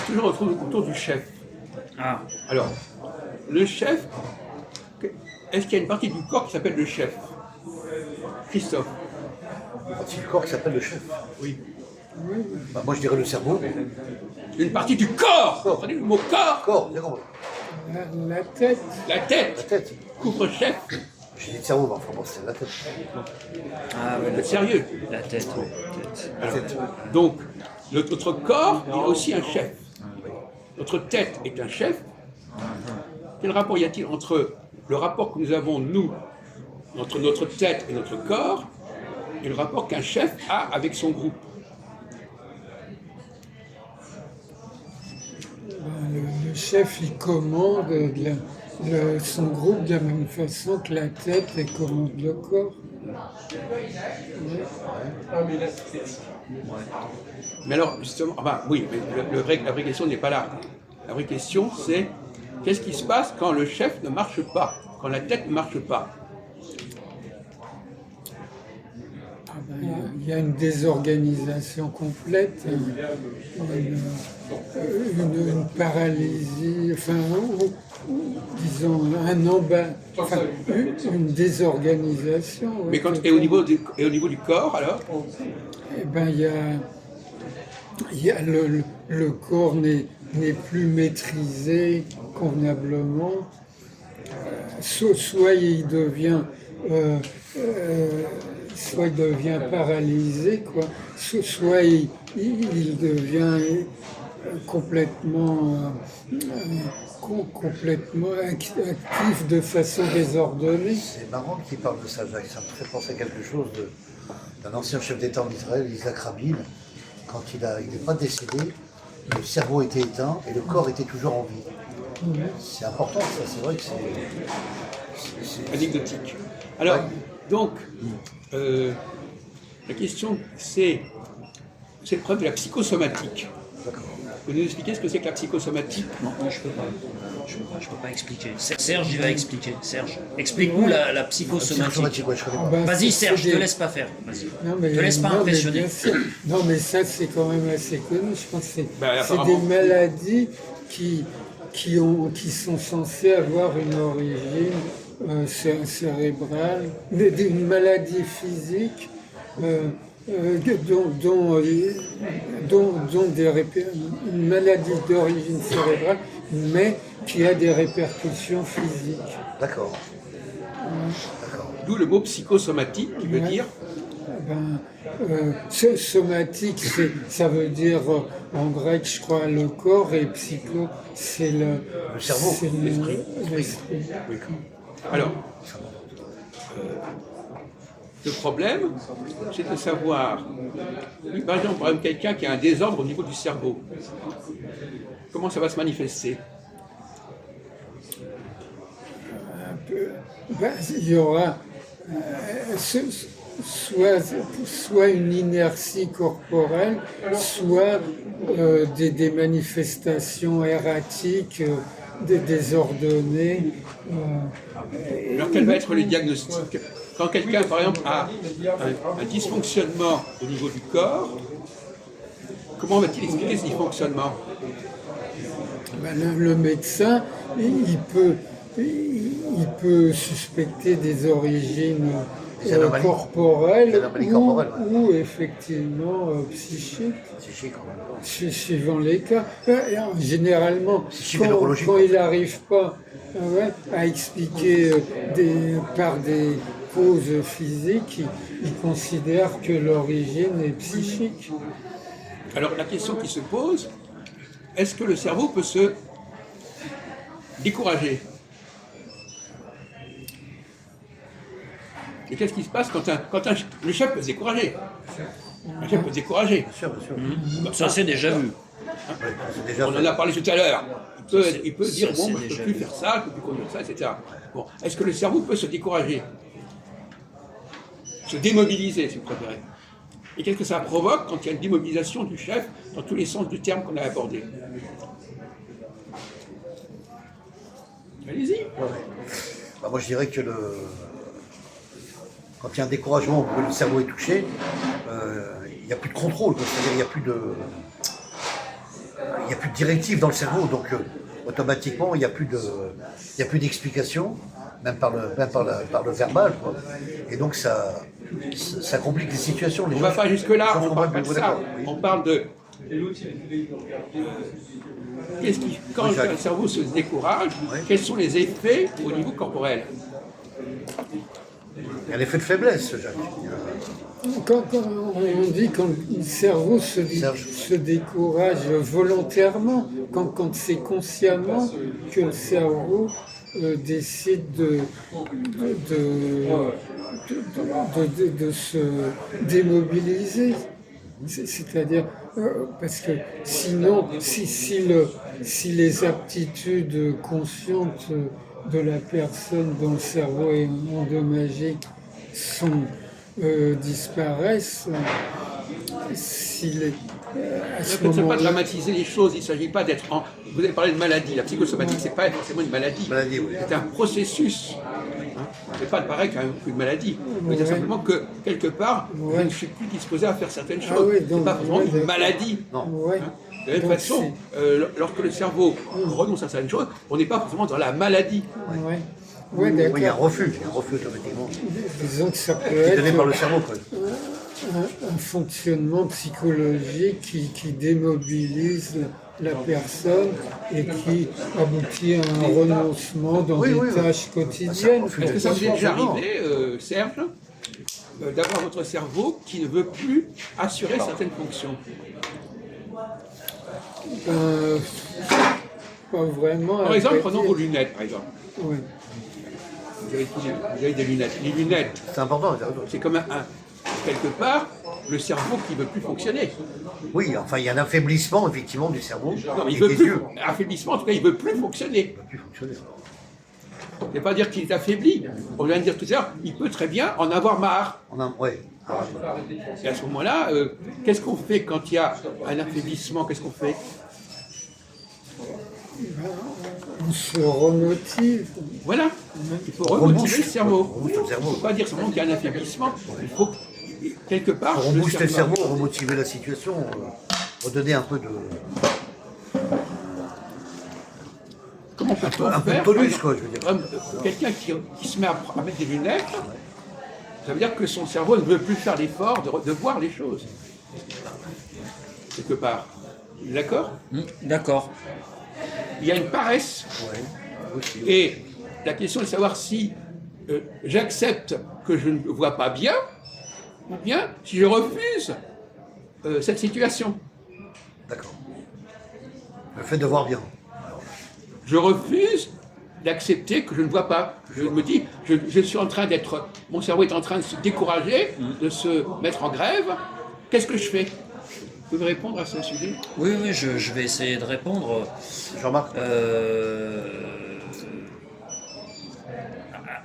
toujours autour du chef. Ah, Alors, le chef, est-ce qu'il y a une partie du corps qui s'appelle le chef? Christophe? Une partie du corps qui s'appelle le chef. Oui. Bah, moi je dirais le cerveau. Une partie du corps. Vous comprenez le mot corps? Corps, bien compris. La tête. La La tête. tête. Couvre-chef. J'ai dit le cerveau, mais enfin bon, c'est la tête. ah ouais, Vous êtes sérieux? la tête, oui. Tête. Alors, donc, notre corps est aussi un chef. Notre tête est un chef. Quel rapport y a-t-il entre le rapport que nous avons, nous, entre notre tête et notre corps, et le rapport qu'un chef a avec son groupe? Le chef, il commande son groupe de la même façon que la tête elle commande le corps. Mais alors, justement, enfin, oui, mais la vraie question n'est pas là. La vraie question, c'est qu'est-ce qui se passe quand le chef ne marche pas, quand la tête ne marche pas? Il y a une désorganisation complète, une paralysie, enfin, disons, une désorganisation. Ouais, Mais et au niveau du corps, alors? Eh ben, le corps n'est plus maîtrisé convenablement. Soit il devient paralysé, quoi. Soit il devient complètement actif de façon désordonnée. C'est marrant qu'il parle de ça, Jacques. Ça me fait penser à quelque chose d'un ancien chef d'État en Israël, Isaac Rabin. Quand il n'est pas décédé, le cerveau était éteint et le corps était toujours en vie. C'est important, ça. C'est vrai que c'est Anecdotique. Alors, Ouais. donc, la question, c'est le problème de la psychosomatique. d'accord. Vous nous expliquer ce que c'est que la psychosomatique? Non, je peux pas. Je peux pas expliquer. Serge, il va expliquer. Serge, explique-nous la psychosomatique. Ouais, je connais pas. Ben, Vas-y, c'est Serge, je te des- laisse pas faire. Vas-y. Non, mais, Te laisse pas non, mais impressionner. bien sûr. Non, mais ça, c'est quand même assez connu. Je pense que c'est Ben, c'est apparemment. des maladies qui sont censées avoir une origine cérébrale, une maladie physique une maladie d'origine cérébrale, mais qui a des répercussions physiques. D'accord. D'accord. D'où le mot psychosomatique qui veut Ouais. dire Somatique, ça veut dire en grec, je crois, le corps, et psycho, c'est Le cerveau, c'est l'esprit. l'esprit. oui. Alors, le problème, c'est de savoir, oui, par exemple, quelqu'un qui a un désordre au niveau du cerveau, comment ça va se manifester? Il y aura soit une inertie corporelle, soit des manifestations erratiques, désordonnées. Alors, quel va être le diagnostic? Quand quelqu'un, par exemple, a un dysfonctionnement au niveau du corps, comment va-t-il expliquer ce dysfonctionnement? Le médecin, il peut suspecter des origines Des anomalies. corporelles Des anomalies corporelles, ouais. ou effectivement psychiques. Psychique en même temps. Suivant les cas. Généralement, Psychique et neurologique. quand il n'arrive pas à expliquer par des causes physiques, il considère que l'origine est psychique. Alors, la question qui se pose, est-ce que le cerveau peut se décourager? Et qu'est-ce qui se passe quand le chef peut se décourager? Un chef peut se décourager. Bien sûr, bien sûr. Ça, c'est déjà vu. Ouais, c'est déjà On en fait. a parlé tout à l'heure. Il peut ça, dire, bon, c'est moi, je ne déjà peux plus vu. faire ça, je ne peux plus conduire ça, etc. Bon, est-ce que le cerveau peut se décourager? Se démobiliser, si vous préférez. Et qu'est-ce que ça provoque quand il y a une démobilisation du chef dans tous les sens du terme qu'on a abordé? Allez-y. Bah, moi, je dirais que quand il y a un découragement où le cerveau est touché, il n'y a plus de contrôle, quoi. C'est-à-dire il n'y a plus de... n'y a plus de directive dans le cerveau, donc automatiquement, il n'y a plus d'explication, même par le verbal, quoi. Et donc ça complique les situations. On ne va pas jusque-là, les gens on ne sont parle pas pas de plus ça. d'accord, oui. On parle de. Quand Oui, Jacques. le cerveau se décourage, Oui. quels sont les effets au niveau corporel? Il y a l'effet de faiblesse, Jacques. Quand on dit quand le cerveau Serge. se décourage volontairement, quand c'est consciemment que le cerveau décide de se démobiliser. C'est-à-dire, parce que sinon, si les aptitudes conscientes de la personne dont le cerveau est endommagé disparaissent, à ce Ne pas moment-là, dramatiser les choses, il ne s'agit pas d'être en. Vous avez parlé de maladie, la psychosomatique, c'est pas forcément une maladie. Maladie, oui. C'est un processus. C'est pas pareil qu'une maladie. C'est Ouais. simplement que, quelque part, Ouais. je ne suis plus disposé à faire certaines Ah choses. oui, C'est donc, pas forcément ouais, une d'accord. maladie. Non. ouais. De la même Donc, façon, lorsque le cerveau renonce à certaines choses, on n'est pas forcément dans la maladie. Ouais. Ouais, Oui, il y a un d'accord. refus automatiquement. Disons que ça peut Qui est donné par être le cerveau, quoi. un fonctionnement psychologique qui démobilise la personne et qui aboutit à un renoncement dans Oui, des oui, oui. tâches quotidiennes. refus. Est-ce que ça vous est déjà Forcément. arrivé, Serge, d'avoir votre cerveau qui ne veut plus assurer certaines fonctions? Ben, pas vraiment. Par à exemple, vrai prenons dire. vos lunettes, par exemple. Ouais. Vous avez des lunettes. Les lunettes, C'est important. c'est comme quelque part, le cerveau qui ne veut plus fonctionner. Oui, enfin, il y a un affaiblissement, effectivement, du cerveau Non, mais et il veut des plus, yeux. affaiblissement, en tout cas, il ne veut plus fonctionner. Ça ne peut plus fonctionner. Ça ne veut pas dire qu'il est affaibli. On vient de dire tout à l'heure, il peut très bien en avoir marre. Ouais. Et à ce moment-là, qu'est-ce qu'on fait quand il y a un affaiblissement? Qu'est-ce qu'on fait? On se remotive. Voilà. Il faut On remotiver rebooste. le cerveau. On rebooste le cerveau. Il ne faut pas dire seulement qu'il y a un affaiblissement. Il faut quelque part. Pour rebooster le cerveau, remotiver la situation, redonner un peu de. Comment peut-on un peu de faire, tonus, par exemple, quoi, je veux dire. Quelqu'un qui se met à mettre des lunettes, ça veut dire que son cerveau ne veut plus faire l'effort de voir les choses. Quelque part. D'accord? D'accord. Il y a une paresse. Ouais. Aussi. Et la question est de savoir si j'accepte que je ne vois pas bien, ou bien si je refuse cette situation. D'accord. Le fait de voir bien. Je refuse d'accepter que je ne vois pas. Je me dis, je suis en train d'être, mon cerveau est en train de se décourager, de se mettre en grève. Qu'est-ce que je fais? Vous pouvez me répondre à ce sujet? Oui, oui, je vais essayer de répondre. Jean-Marc.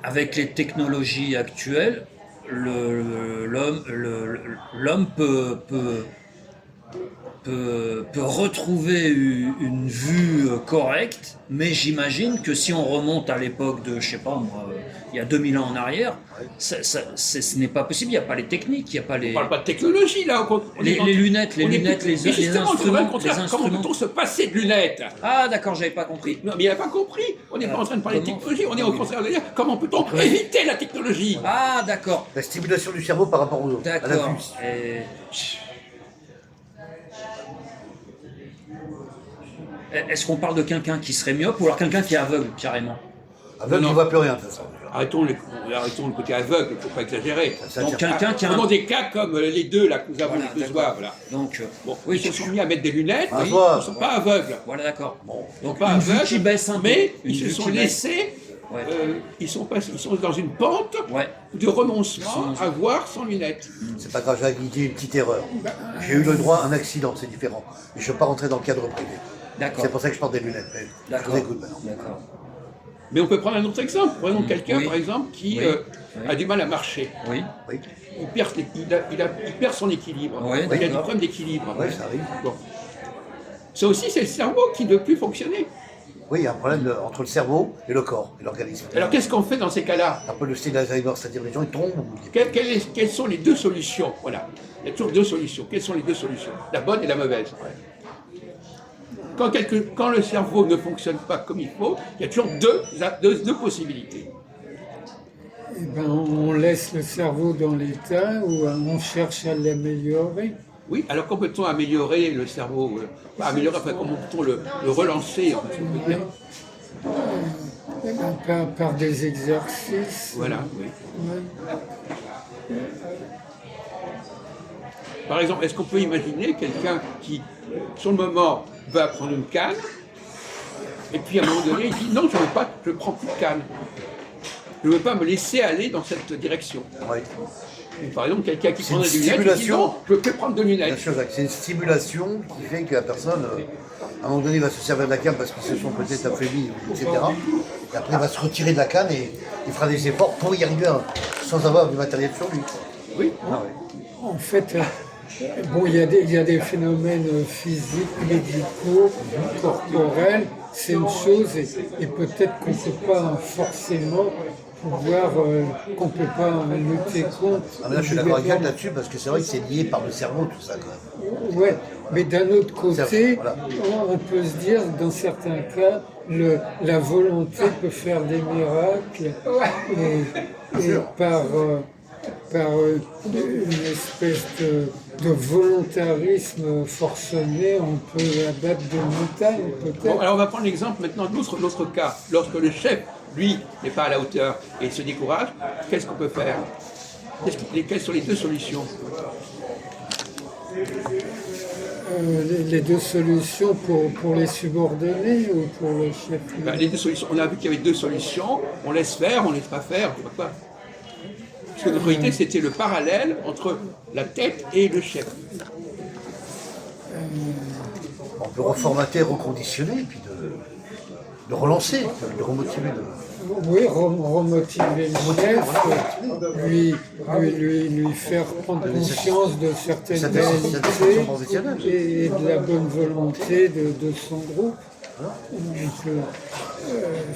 Avec les technologies actuelles, l'homme peut retrouver une vue correcte, mais j'imagine que si on remonte à l'époque de, je sais pas moi, il y a 2000 ans en arrière, ce n'est pas possible, il n'y a pas les techniques, il n'y a pas les... On ne parle pas de technologie là. Les lunettes, mais les justement, c'est vrai le instruments, contraire. les instruments. Comment peut-on se passer de lunettes? Ah d'accord, j'avais pas compris. Non, mais il n'a pas compris. On n'est pas en train de parler de comment- technologie, on est au contraire de dire comment peut-on éviter la technologie? Ah d'accord, La stimulation du cerveau par rapport à la d'accord. vue. Est-ce qu'on parle de quelqu'un qui serait myope ou alors quelqu'un qui est aveugle carrément? Aveugle, Non. il ne voit plus rien, de toute façon. Arrêtons le côté aveugle, il ne faut pas exagérer. Ça Donc tire pas. quelqu'un qui a Prenons un... des cas comme les deux là que nous avons Voilà, les deux d'accord. doigts. Voilà. Donc, Bon, oui, ils se sont mis à mettre des lunettes, Ah, ils toi. ne sont pas aveugles. voilà d'accord. Ils ne sont Donc pas une vue aveugles, qui baisse un peu. mais Une ils se vue sont qui baisse. laissés, Ouais. ils sont dans une pente Ouais. de renoncement à voir sans lunettes. C'est pas grave, j'ai dit une petite erreur. J'ai eu le droit à un accident, c'est différent. Mais je ne veux pas rentrer dans le cadre privé. D'accord. C'est pour ça que je porte des lunettes. Mais je D'accord. vous écoute maintenant. D'accord. Mais on peut prendre un autre exemple. Prenons quelqu'un, Oui. par exemple, qui Oui. a du mal à marcher. Oui. Oui, Il perd son équilibre. Oui, il a des d'accord. problèmes d'équilibre. ouais, ça arrive. Bon. Ça aussi, c'est le cerveau qui ne veut plus fonctionner. Oui, il y a un problème entre le cerveau et le corps, et l'organisme. Alors qu'est-ce qu'on fait dans ces cas-là? Un peu le style d'Alzheimer, c'est-à-dire les gens ils tombent. Quelles sont les deux solutions? Voilà. Il y a toujours deux solutions. Quelles sont les deux solutions? La bonne et la mauvaise. quand le cerveau ne fonctionne pas comme il faut, il y a toujours deux possibilités. Eh ben, on laisse le cerveau dans l'état ou on cherche à l'améliorer. Oui, alors comment peut-on améliorer le cerveau améliorer, enfin, comment peut-on le relancer, en fait, si on peut dire. Eh ben, par des exercices. Voilà, oui. Ouais. Par exemple, est-ce qu'on peut imaginer quelqu'un qui, sur le moment, va prendre une canne, et puis à un moment donné, il dit non, je ne prends plus de canne. Je ne veux pas me laisser aller dans cette direction. Oui. Et par exemple, quelqu'un qui C'est prend une des lunettes, il dit stimulation. non, je ne veux plus prendre de Bien lunettes. sûr, Jacques, c'est une stimulation qui fait que la personne, à un moment donné, va se servir de la canne parce qu'ils se sont peut-être affaiblis, etc. Et après, il va se retirer de la canne et il fera des efforts pour y arriver sans avoir du matériel sur lui. Oui. Ah, ouais. En fait, bon, il y a des phénomènes physiques, médicaux, corporels, c'est une chose, et peut-être qu'on ne peut pas forcément pouvoir, qu'on ne peut pas lutter contre. Ah, mais là, je suis d'accord avec Jacques là-dessus parce que c'est vrai que c'est lié par le cerveau, tout ça, quand même. Ouais, mais d'un autre côté, Voilà. on peut se dire, dans certains cas, la volonté peut faire des miracles, et par une espèce de volontarisme forcené, on peut abattre des montagnes, Bon, peut-être. alors on va prendre l'exemple maintenant de l'autre cas. Lorsque le chef, lui, n'est pas à la hauteur et se décourage, qu'est-ce qu'on peut faire? Quelles sont les deux solutions? Les deux solutions pour les subordonnés ou pour le chef. Les deux solutions. On a vu qu'il y avait deux solutions. On laisse faire, on ne laisse pas faire, on ne sait pas quoi. Parce que notre idée, c'était le parallèle entre la tête et le chef. On peut reformater, reconditionner, puis de relancer, de remotiver. Oui, remotiver le chef, lui faire prendre conscience de certaines Sa décision professionnelle. réalités et de la bonne volonté de son groupe. Donc,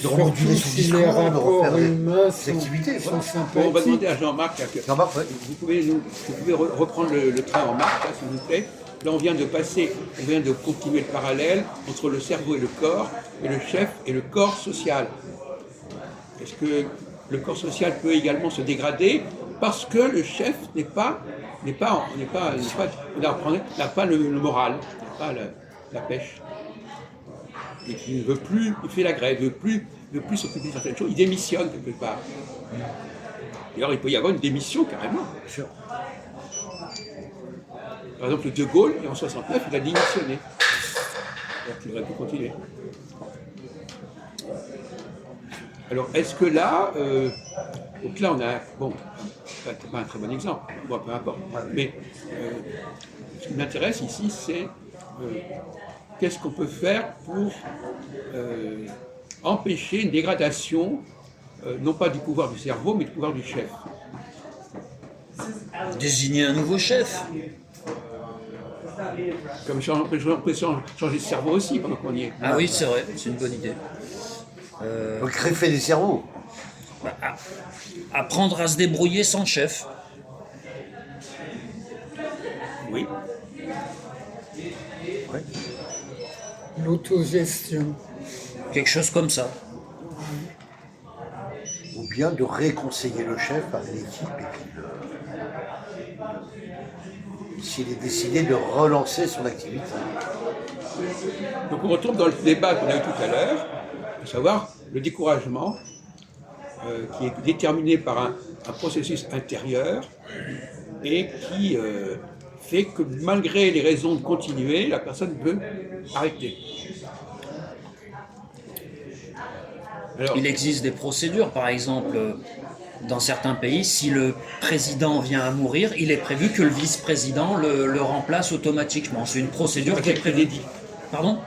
De remoduler surtout son si discours, les de rapports refaire humains des activités, sont voilà. Bon, on va sympathiques. demander à Jean-Marc, là, que Jean-Marc, ouais. vous pouvez reprendre le train en marche, là, s'il vous plaît. Là, on vient de continuer le parallèle entre le cerveau et le corps, et le chef et le corps social. Est-ce que le corps social peut également se dégrader parce que le chef n'a pas le moral, n'a pas la pêche, et qu'il ne veut plus, il fait la grève, il ne veut plus s'occuper de certaines choses, il démissionne quelque part. Et alors il peut y avoir une démission carrément. Bien sûr. Par exemple, De Gaulle, en 69, il a démissionné. Alors qu'il aurait pu continuer. Alors, est-ce que là, donc là, on a, bon, c'est pas un très bon exemple, bon, peu importe, mais ce qui m'intéresse ici, c'est qu'est-ce qu'on peut faire pour empêcher une dégradation, non pas du pouvoir du cerveau, mais du pouvoir du chef. Désigner un nouveau chef. Comme on peut changer de cerveau aussi pendant qu'on y est. Ah oui, c'est vrai, c'est une bonne idée. Donc greffer des cerveaux. Apprendre à se débrouiller sans chef. Oui. L'autogestion. Quelque chose comme ça. Ou bien de réconseiller le chef par une équipe et puis s'il est décidé de relancer son activité. Donc on retourne dans le débat qu'on a eu tout à l'heure, à savoir le découragement, qui est déterminé par un processus intérieur et qui fait que malgré les raisons de continuer, la personne veut arrêter. Alors, Il existe des procédures, par exemple, dans certains pays, si le président vient à mourir, il est prévu que le vice-président le remplace automatiquement. C'est une procédure qui est avec prévue. Kennedy. Pardon?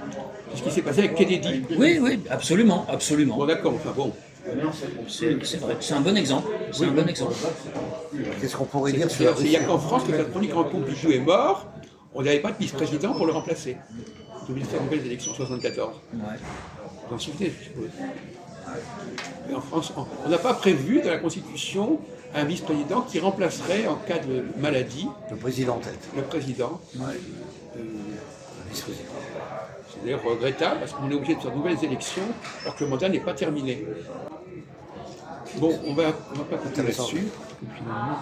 C'est ce qui s'est passé avec Kennedy. Oui, oui, absolument, absolument. Bon d'accord, enfin bon. C'est vrai, c'est un bon exemple. C'est un bon exemple. Qu'est-ce qu'on pourrait dire sur la Il n'y a Russie? qu'en France que quand Pompidou est mort, on n'avait pas de vice-président pour le remplacer. Vous oubliez de faire nouvelles élections en 74. Ouais. Vous en souvenez, je suppose. Et en France, on n'a pas prévu dans la Constitution un vice-président qui remplacerait en cas de maladie Le président en tête. le président. Le vice-président. C'est d'ailleurs regrettable parce qu'on est obligé de faire de nouvelles élections alors que le mandat n'est pas terminé. Bon, on va pas continuer Intéressant. là-dessus. Finalement,